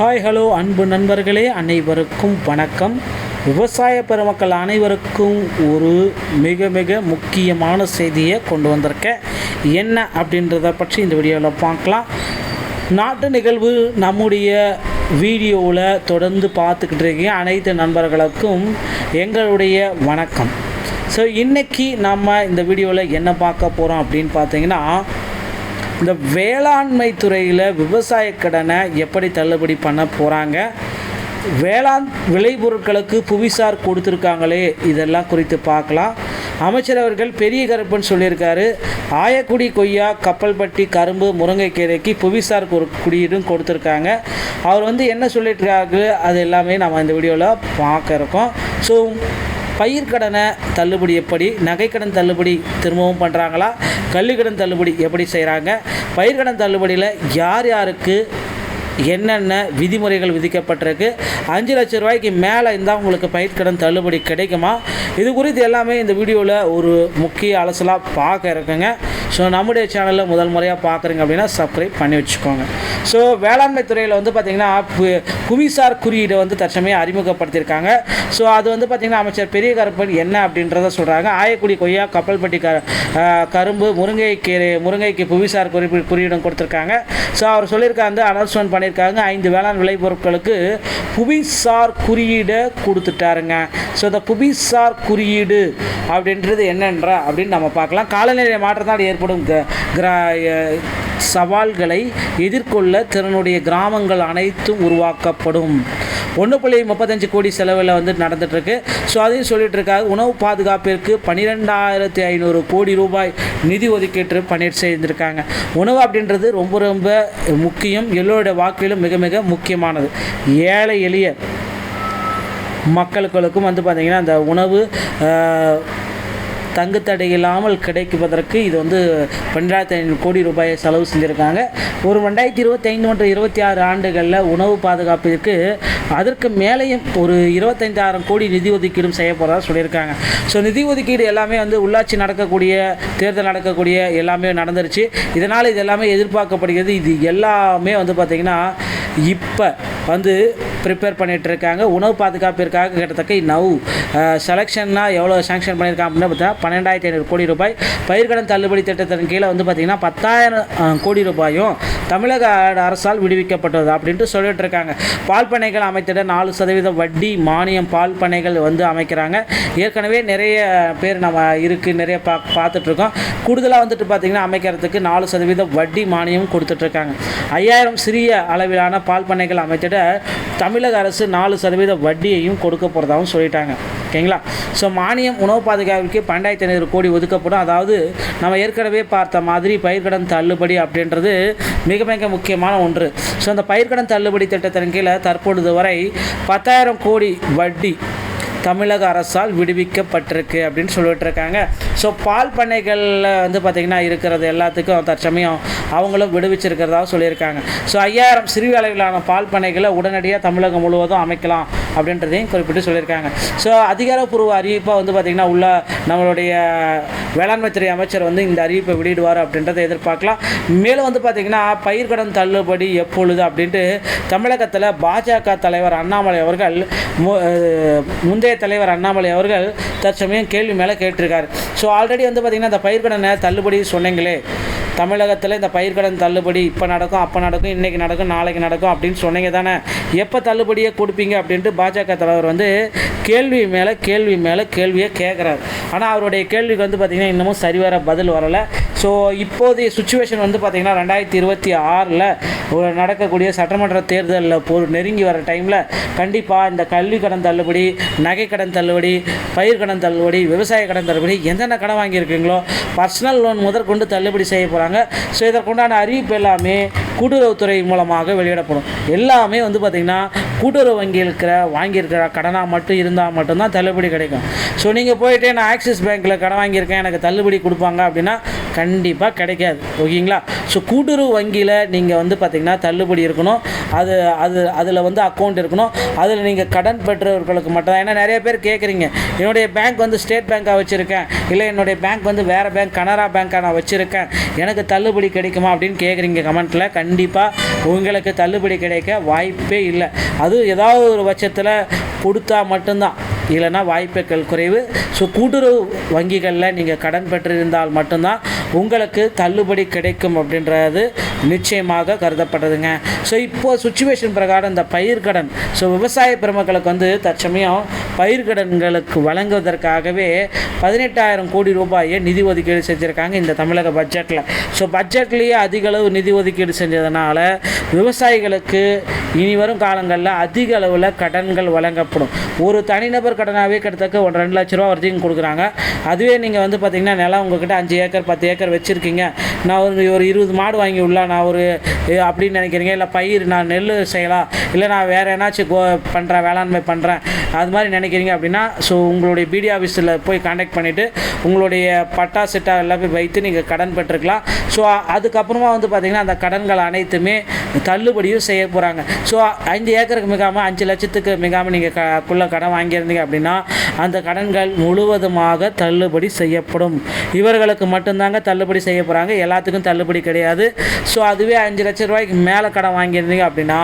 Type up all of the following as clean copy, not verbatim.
Hi hello அன்பு நண்பர்களே, அனைவருக்கும் வணக்கம். விவசாய பெருமக்கள் அனைவருக்கும் ஒரு மிக மிக முக்கியமான செய்தியை கொண்டு வந்திருக்கேன். என்ன அப்படின்றத பற்றி இந்த வீடியோவில் பார்க்கலாம். நாட்டு நிகழ்வு நம்முடைய வீடியோவில் தொடர்ந்து பார்த்துக்கிட்டு இருக்கீங்க அனைத்து நண்பர்களுக்கும் எங்களுடைய வணக்கம். ஸோ இன்றைக்கி நம்ம இந்த வீடியோவில் என்ன பார்க்க போகிறோம் அப்படின்னு பார்த்தீங்கன்னா, இந்த வேளாண்மை துறையில் விவசாய கடனை எப்படி தள்ளுபடி பண்ண போகிறாங்க, வேளாண் விளைபொருட்களுக்கு புவிசார் கொடுத்துருக்காங்களே, இதெல்லாம் குறித்து பார்க்கலாம். அமைச்சர் அவர்கள் பெரிய கருப்பன் சொல்லியிருக்காரு, ஆயக்குடி, கொய்யா, கப்பல்பட்டி, கரும்பு, முருங்கைக்கீரைக்கு புவிசார் குடியீடும் கொடுத்துருக்காங்க. அவர் என்ன சொல்லியிருக்காரு அது எல்லாமே நம்ம இந்த வீடியோவில் பார்க்க இருக்கோம். ஸோ பயிர்க்கடனை தள்ளுபடி எப்படி, நகைக்கடன் தள்ளுபடி திரும்பவும் பண்ணுறாங்களா, கல்விக்கடன் தள்ளுபடி எப்படி செய்கிறாங்க, பயிர்க்கடன் தள்ளுபடியில் யார் யாருக்கு என்னென்ன விதிமுறைகள் விதிக்கப்பட்டிருக்கு, 5 லட்சம் ரூபாய்க்கு மேலே இருந்தால் உங்களுக்கு பயிர்க்கடன் தள்ளுபடி கிடைக்குமா, இது குறித்து எல்லாமே இந்த வீடியோவில் ஒரு முக்கிய அலசலாக பார்க்க இருக்குங்க. ஸோ நம்முடைய சேனலில் முதல் முறையாக பார்க்குறீங்க அப்படின்னா சப்ஸ்கிரைப் பண்ணி வச்சுக்கோங்க. ஸோ வேளாண்மை துறையில் பார்த்திங்கன்னா புவிசார் குறியீடை தற்சமயம் அறிமுகப்படுத்தியிருக்காங்க. ஸோ அது பார்த்திங்கன்னா அமைச்சர் பெரிய கருப்பன் என்ன அப்படின்றத சொல்கிறாங்க. ஆயக்குடி, கொய்யா, கப்பல்பட்டி, கரும்பு, முருங்கைக்கு புவிசார் குறியீடும் கொடுத்துருக்காங்க. ஸோ அவர் சொல்லியிருக்காங்க, அனௌன்ஸ்மெண்ட் பண்ணியிருக்காங்க, 5 வேளாண் விளைபொருட்களுக்கு புவிசார் குறியீடை கொடுத்துட்டாருங்க. ஸோ இந்த புவிசார் குறியீடு அப்படின்றது என்னன்றா அப்படின்னு நம்ம பார்க்கலாம். காலநிலை மாற்றத்தால் ஏற்படும் சவால்களை எதிர்கொள்ள திறனுடைய கிராமங்கள் அனைத்தும் உருவாக்கப்படும். 1.35 கோடி செலவில் நடந்துகிட்ருக்கு. ஸோ அதையும் சொல்லிட்டு இருக்காங்க. உணவு பாதுகாப்பிற்கு 12,500 கோடி ரூபாய் நிதி ஒதுக்கீட்டு பணியை செய்திருக்காங்க. உணவு அப்படின்றது ரொம்ப ரொம்ப முக்கியம், எல்லோருடைய வாழ்க்கையிலும் மிக மிக முக்கியமானது. ஏழை எளிய மக்களுக்கும் பார்த்திங்கன்னா அந்த உணவு தங்குத்தடை இல்லாமல் கிடைப்பதற்கு இது 12,500 கோடி ரூபாயை செலவு செஞ்சுருக்காங்க. ஒரு 2025 மற்றும் 26 ஆண்டுகளில் உணவு பாதுகாப்பிற்கு அதற்கு மேலேயும் ஒரு 25,000 கோடி நிதி ஒதுக்கீடும் செய்ய போகிறதா சொல்லியிருக்காங்க. ஸோ நிதி ஒதுக்கீடு எல்லாமே உள்ளாட்சி நடக்கக்கூடிய, தேர்தல் நடக்கக்கூடிய எல்லாமே நடந்துருச்சு. இதனால் இது எல்லாமே எதிர்பார்க்கப்படுகிறது. இது எல்லாமே பார்த்திங்கன்னா இப்போ ப்ரிப்பேர் பண்ணிகிட்ருக்காங்க. உணவு பாதுகாப்பிற்காக கிட்டத்தட்ட செலெக்ஷன்னா எவ்வளோ சேங்ஷன் பண்ணியிருக்காங்க அப்படின்னா பார்த்தீங்கன்னா 12,500 கோடி ரூபாய். பயிர்க்கடன் தள்ளுபடி திட்டத்தின் கீழே பார்த்திங்கன்னா 10,000 கோடி ரூபாயும் தமிழக அரசால் விடுவிக்கப்பட்டது அப்படின்ட்டு சொல்லிட்டு இருக்காங்க. பால் பண்ணைகள் அமைத்திட 4% வட்டி மானியம் பால் பண்ணைகள் அமைக்கிறாங்க. ஏற்கனவே நிறைய பேர் நம்ம இருக்குது, நிறைய பார்த்துட்ருக்கோம். கூடுதலாக பார்த்திங்கன்னா அமைக்கிறதுக்கு 4% வட்டி மானியம் கொடுத்துட்ருக்காங்க. 5,000 சிறிய அளவிலான பால் பண்ணைகள் அமைத்திட தமிழக அரசு 4% வட்டியையும் கொடுக்க போகிறதாகவும் சொல்லிட்டாங்க. ஓகேங்களா? ஸோ மானியம் உணவு பாதுகாப்புக்கு 12,500 கோடி ஒதுக்கப்படும். அதாவது நம்ம ஏற்கனவே பார்த்த மாதிரி பயிர்க்கடன் தள்ளுபடி அப்படின்றது மிக மிக முக்கியமான ஒன்று. ஸோ அந்த பயிர்க்கடன் தள்ளுபடி திட்டத்தின் கீழே தற்பொழுது வரை 10,000 கோடி வட்டி தமிழக அரசால் விடுவிக்கப்பட்டிருக்கு அப்படின்னு சொல்லிட்டு இருக்காங்க. ஸோ பால் பண்ணைகளில் பார்த்திங்கன்னா இருக்கிறது எல்லாத்துக்கும் தற்சமயம் அவங்களும் விடுவிச்சிருக்கிறதாக சொல்லியிருக்காங்க. ஸோ 5,000 சிறிய அளவிலான பால் பண்ணைகளை உடனடியாக தமிழகம் முழுவதும் அமைக்கலாம் அப்படின்றதையும் குறிப்பிட்டு சொல்லியிருக்காங்க. ஸோ அதிகாரப்பூர்வ அறிவிப்பாக பார்த்திங்கன்னா உள்ள நம்மளுடைய வேளாண்மைத்துறை அமைச்சர் இந்த அறிவிப்பை வெளியிடுவார் அப்படின்றத எதிர்பார்க்கலாம். மேலும் பார்த்திங்கன்னா பயிர்க்கடன் தள்ளுபடி எப்பொழுது அப்படின்ட்டு தமிழகத்தில் பாஜக தலைவர் அண்ணாமலை அவர்கள் முந்தைய தலைவர் அண்ணாமலை அவர்கள் தற்சமயம் கேள்வி மேலே கேட்டிருக்காரு. ஸோ ஆல்ரெடி பார்த்திங்கன்னா இந்த பயிர்க்கடனை தள்ளுபடி சொன்னீங்களே, தமிழகத்தில் இந்த பயிர்க்கடன் தள்ளுபடி இப்போ நடக்கும், அப்போ நடக்கும், இன்றைக்கி நடக்கும், நாளைக்கு நடக்கும் அப்படின்னு சொன்னீங்க தானே, எப்போ தள்ளுபடியை கொடுப்பீங்க அப்படின்ட்டு பாஜக தலைவர் கேள்வி மேலே கேள்வியை கேட்குறாரு. ஆனால் அவருடைய கேள்விக்கு பார்த்திங்கன்னா இன்னமும் சரிவர பதில் வரலை. ஸோ இப்போதைய சுச்சுவேஷன் பார்த்திங்கன்னா 2026 நடக்கக்கூடிய சட்டமன்ற தேர்தலில் நெருங்கி வர டைமில் கண்டிப்பாக இந்த கல்வி கடன் தள்ளுபடி, நகைக்கடன் தள்ளுபடி, பயிர்க்கடன் தள்ளுபடி, விவசாய கடன் தள்ளுபடி, எந்தெந்த கடன் வாங்கியிருக்கீங்களோ பர்சனல் லோன் முதற்கொண்டு தள்ளுபடி செய்ய போகிறாங்க. ஸோ இதற்குண்டான அறிவிப்பு எல்லாமே கூட்டுறவுத்துறை மூலமாக வெளியிடப்படும். எல்லாமே பார்த்திங்கன்னா கூட்டுறவு வங்கியில் வாங்கியிருக்கிற கடனாக மட்டும் இருந்தால் மட்டும்தான் தள்ளுபடி கிடைக்கும். ஸோ நீங்கள் போயிட்டு நான் ஆக்சிஸ் பேங்க்கில் கடன் வாங்கியிருக்கேன், எனக்கு தள்ளுபடி கொடுப்பாங்க அப்படின்னா கண்டிப்பாக கிடைக்காது. ஓகேங்களா? ஸோ கூட்டுறவு வங்கியில் நீங்கள் பார்த்திங்கன்னா தள்ளுபடி இருக்கணும். அது அது அதில் வந்து அக்கௌண்ட் இருக்கணும். அதில் நீங்கள் கடன் பெற்றவர்களுக்கு மட்டும் தான். ஏன்னா நிறைய பேர் கேட்குறீங்க, என்னுடைய பேங்க் வந்து ஸ்டேட் பேங்காக வச்சுருக்கேன், இல்லை என்னுடைய பேங்க் வந்து வேறு பேங்க் கனரா பேங்காக நான் வச்சுருக்கேன், எனக்கு தள்ளுபடி கிடைக்குமா அப்படின்னு கேட்குறீங்க கமெண்ட்டில். கண்டிப்பாக உங்களுக்கு தள்ளுபடி கிடைக்க வாய்ப்பே இல்லை. அதுவும் ஏதாவது ஒரு பட்சத்தில் கொடுத்தா மட்டும்தான், இல்லைன்னா வாய்ப்புகள் குறைவு. ஸோ கூட்டுறவு வங்கிகளில் நீங்கள் கடன் பெற்றிருந்தால் மட்டும்தான் உங்களுக்கு தள்ளுபடி கிடைக்கும் அப்படின்றது நிச்சயமாக கருதப்பட்டதுங்க. ஸோ இப்போது சுச்சுவேஷன் பிரகாரம் இந்த பயிர்க்கடன், ஸோ விவசாய பெருமக்களுக்கு வந்து தற்சமயம் பயிர்க்கடன்களுக்கு வழங்குவதற்காகவே 18,000 கோடி ரூபாயை நிதி ஒதுக்கீடு செஞ்சுருக்காங்க இந்த தமிழக பட்ஜெட்டில். ஸோ பட்ஜெட்லேயே அதிக அளவு நிதி ஒதுக்கீடு செஞ்சதுனால விவசாயிகளுக்கு இனி வரும் காலங்களில் அதிக அளவில் கடன்கள் வழங்கப்படும். ஒரு தனிநபர் கடனாகவே கிட்டத்தட்ட ஒரு 2 லட்ச ரூபா வரைக்கும் கொடுக்குறாங்க. அதுவே நீங்கள் வந்து பார்த்திங்கன்னா நிலம் உங்கள்கிட்ட 5 ஏக்கர் 10 ஏக்கர் வச்சுருக்கீங்க, நான் ஒரு 20 மாடு வாங்கி விடலாம், நான் ஒரு அப்படின்னு நினைக்கிறீங்க, இல்லை பயிர் நான் நெல் செய்யலாம், இல்லை நான் வேறு ஏதாச்சும் பண்ணுறேன், வேளாண்மை பண்ணுறேன், அது மாதிரி நினைக்கிறீங்க அப்படின்னா ஸோ உங்களுடைய பிடி ஆஃபீஸில் போய் கான்டாக்ட் பண்ணிவிட்டு உங்களுடைய பட்டா சிட்டா எல்லாமே வைத்து நீங்கள் கடன் பெற்றுக்கலாம். ஸோ அதுக்கப்புறமா வந்து பார்த்திங்கன்னா அந்த கடன்கள் அனைத்துமே தள்ளுபடியும் செய்ய போகிறாங்க. ஸோ 5 ஏக்கருக்கு மிகாமல் 5 லட்சத்துக்கு மிகாமல் நீங்கள் கடன் வாங்கியிருந்தீங்க அப்படின்னா அந்த கடன்கள் முழுவதுமாக தள்ளுபடி செய்யப்படும். இவர்களுக்கு மட்டும்தாங்க தள்ளுபடி செய்ய போகிறாங்க, எல்லாத்துக்கும் தள்ளுபடி கிடையாது. ஸோ அதுவே 5 லட்ச ரூபாய்க்கு மேலே கடன் வாங்கியிருந்தீங்க அப்படின்னா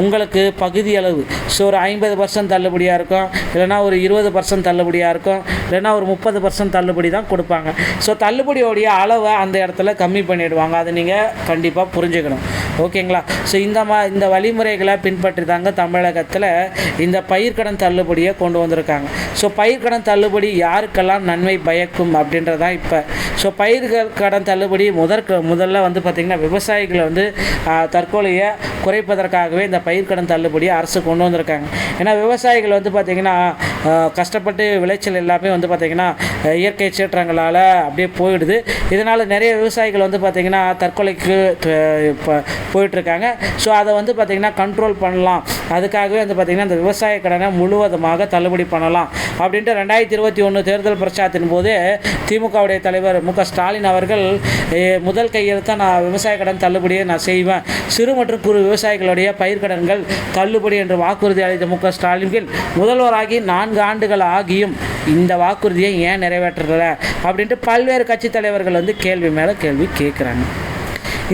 உங்களுக்கு பகுதி அளவு, ஸோ ஒரு 50% தள்ளுபடியாக இருக்கும், இல்லைனா ஒரு 20% தள்ளுபடியாக இருக்கும், இல்லைனா ஒரு 30% தள்ளுபடி தான் கொடுப்பாங்க. ஸோ தள்ளுபடியோடைய அளவை அந்த இடத்துல கம்மி பண்ணிவிடுவாங்க. அதை நீங்கள் கண்டிப்பாக புரிஞ்சுக்கணும். ஓகேங்களா? ஸோ இந்த வழிமுறைகளை பின்பற்றி தாங்க தமிழகத்தில் இந்த பயிர்க்கடன் தள்ளுபடியை கொண்டு வந்திருக்காங்க. ஸோ பயிர்க்கடன் தள்ளுபடி யாருக்கெல்லாம் நன்மை பயக்கும் அப்படின்றதான் இப்போ. ஸோ கடன் தள்ளுபடி முதல்ல வந்து பார்த்திங்கன்னா விவசாயிகளை வந்து தற்கொலையை குறைப்பதற்காகவே இந்த பயிர்க்கடன் தள்ளுபடி அரசு கொண்டு வந்திருக்காங்க. ஏன்னா விவசாயிகள் வந்து பார்த்திங்கன்னா கஷ்டப்பட்டு விளைச்சல் எல்லாமே வந்து பார்த்திங்கன்னா இயற்கை சீற்றங்களால் அப்படியே போயிடுது. இதனால் நிறைய விவசாயிகள் வந்து பார்த்திங்கன்னா தற்கொலைக்கு போயிட்டுருக்காங்க. ஸோ அதை வந்து பார்த்திங்கன்னா கண்ட்ரோல் பண்ணலாம், அதுக்காகவே வந்து பார்த்திங்கன்னா இந்த விவசாய கடனை முழுவதுமாக தள்ளுபடி பண்ணலாம் அப்படின்ட்டு 2021 தேர்தல் பிரச்சாரத்தின் போது திமுகவுடைய தலைவர் மு க ஸ்டாலின் அவர்கள் முதல் கையெழுத்தாக நான் விவசாய கடன் தள்ளுபடியை நான் செய்வேன், சிறு மற்றும் குறு விவசாயிகளுடைய பயிர்க்கடன்கள் தள்ளுபடி என்று வாக்குறுதி அளித்த மு க ஸ்டாலின் முதல்வராகி 4 ஆண்டுகள் ஆகியும் இந்த வாக்குறுதியை ஏன் நிறைவேற்றலை அப்படின்ட்டு பல்வேறு கட்சி தலைவர்கள் வந்து கேள்வி மேலே கேள்வி கேட்குறாங்க.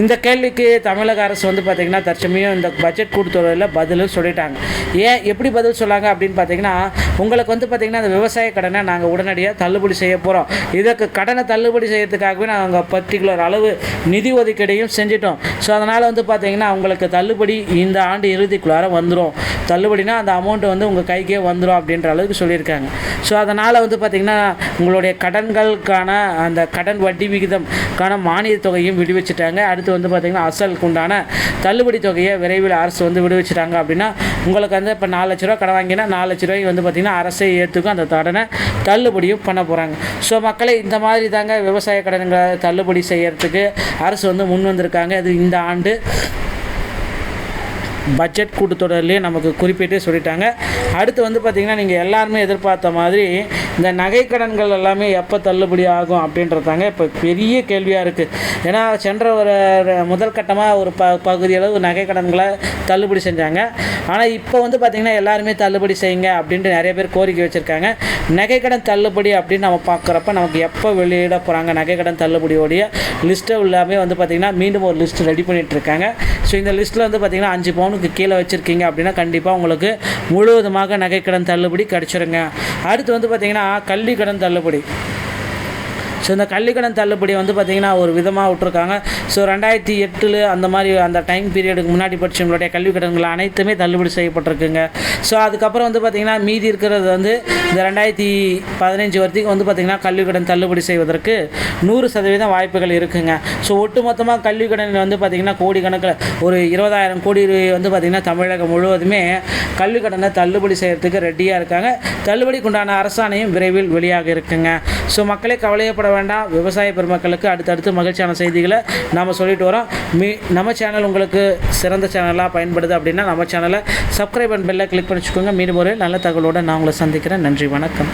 இந்த கேள்விக்கு தமிழக அரசு வந்து பார்த்திங்கன்னா தற்சமயம் இந்த பட்ஜெட் கூட்டத்தொடரில் பதிலும் சொல்லிட்டாங்க. எப்படி பதில் சொல்லாங்க அப்படின்னு பார்த்திங்கன்னா, உங்களுக்கு வந்து பார்த்திங்கன்னா அந்த விவசாய கடனை நாங்கள் உடனடியாக தள்ளுபடி செய்ய போகிறோம், இதற்கு கடனை தள்ளுபடி செய்யறதுக்காகவே நாங்கள் பர்டிகுலர் அளவு நிதி ஒதுக்கீடையும் செஞ்சிட்டோம். ஸோ அதனால் வந்து பார்த்திங்கன்னா உங்களுக்கு தள்ளுபடி இந்த ஆண்டு இறுதிக்குள்ளார வந்துடும், தள்ளுபடினா அந்த அமௌண்ட்டு வந்து உங்கள் கைக்கே வந்துடும் அப்படின்ற அளவுக்கு சொல்லியிருக்காங்க. ஸோ அதனால் வந்து பார்த்திங்கன்னா உங்களுடைய கடன்களுக்கான அந்த கடன் வட்டி விகிதம்கான மானிய தொகையும் விடுவிச்சிட்டாங்க. அடுத்து வந்து பார்த்திங்கன்னா அசலுக்கு உண்டான தள்ளுபடி தொகையை விரைவில் அரசு வந்து விடுவிச்சிட்டாங்க. அப்படின்னா உங்களுக்கு வந்து இப்போ 4 லட்ச ரூபா கடன் வாங்கினா 4 லட்ச ரூபாய்க்கு வந்து பார்த்திங்கன்னா அரசே ஏற்றுக்கும், அந்த கடனை தள்ளுபடியும் பண்ண போகிறாங்க. ஸோ மக்களை இந்த மாதிரி தாங்க விவசாய கடன்களை தள்ளுபடி செய்யறதுக்கு அரசு வந்து முன் வந்திருக்காங்க. அது இந்த ஆண்டு பட்ஜெட் கூட்டத்தொடர்லேயே நமக்கு குறிப்பிட்டு சொல்லிட்டாங்க. அடுத்து வந்து பார்த்திங்கன்னா நீங்கள் எல்லாருமே எதிர்பார்த்த மாதிரி இந்த நகை கடன்கள் எல்லாமே எப்போ தள்ளுபடி ஆகும் அப்படின்றதாங்க இப்போ பெரிய கேள்வியாக இருக்குது. ஏன்னா சென்ற ஒரு முதல் கட்டமாக ஒரு பகுதி அளவு நகை கடன்களை தள்ளுபடி செஞ்சாங்க. ஆனால் இப்போ வந்து பார்த்திங்கன்னா எல்லாருமே தள்ளுபடி செய்யுங்க அப்படின்ட்டு நிறைய பேர் கோரிக்கை வச்சுருக்காங்க. நகைக்கடன் தள்ளுபடி அப்படின்னு நம்ம பார்க்குறப்ப நமக்கு எப்போ வெளியிட போகிறாங்க நகைக்கடன் தள்ளுபடியோடைய லிஸ்ட்டை எல்லாமே வந்து பார்த்திங்கன்னா மீண்டும் ஒரு லிஸ்ட் ரெடி பண்ணிகிட்ருக்காங்க. ஸோ இந்த லிஸ்ட்டில் வந்து பார்த்திங்கன்னா 5 பவுனுக்கு கீழே வச்சுருக்கீங்க அப்படின்னா கண்டிப்பாக உங்களுக்கு முழுவதுமாக நகைக்கடன் தள்ளுபடி கிடச்சிருங்க. அடுத்து வந்து பார்த்திங்கன்னா கல்வி கடன் தள்ளுபடி. ஸோ இந்த கல்விக்கடன் தள்ளுபடி வந்து பார்த்திங்கன்னா ஒரு விதமாக விட்ருக்காங்க. ஸோ 2008 அந்த மாதிரி அந்த டைம் பீரியடுக்கு முன்னாடி படித்தவங்களுடைய கல்வி கடன்கள் அனைத்துமே தள்ளுபடி செய்யப்பட்டிருக்குங்க. ஸோ அதுக்கப்புறம் வந்து பார்த்திங்கன்னா மீதி இருக்கிறது வந்து இந்த 2015 வரைக்கும் வந்து பார்த்திங்கன்னா கல்வி கடன் தள்ளுபடி செய்வதற்கு 100% வாய்ப்புகள் இருக்குங்க. ஸோ ஒட்டு மொத்தமாக கல்வி கடன் வந்து பார்த்திங்கன்னா கோடி கணக்கில் ஒரு 20,000 கோடி வந்து பார்த்திங்கன்னா தமிழகம் முழுவதுமே கல்வி கடனை தள்ளுபடி செய்கிறதுக்கு ரெடியாக இருக்காங்க. தள்ளுபடிக்கு உண்டான அரசாணையும் விரைவில் வெளியாக இருக்குங்க. ஸோ மக்களே கவலையப்பட வேண்டாம். விவசாய பெருமக்களுக்கு அடுத்தடுத்து மகிழ்ச்சியான செய்திகளை நாம் சொல்லிட்டு வரோம். நம்ம சேனல் உங்களுக்கு சிறந்த சேனலாக பயன்படுது அப்படின்னா நம்ம சேனலை சப்ஸ்கிரைப் அண்ட் பெல்லை கிளிக் பண்ணிச்சுக்கோங்க. மீண்டும் ஒரு நல்ல தகவலோடு நான் உங்களை சந்திக்கிறேன். நன்றி, வணக்கம்.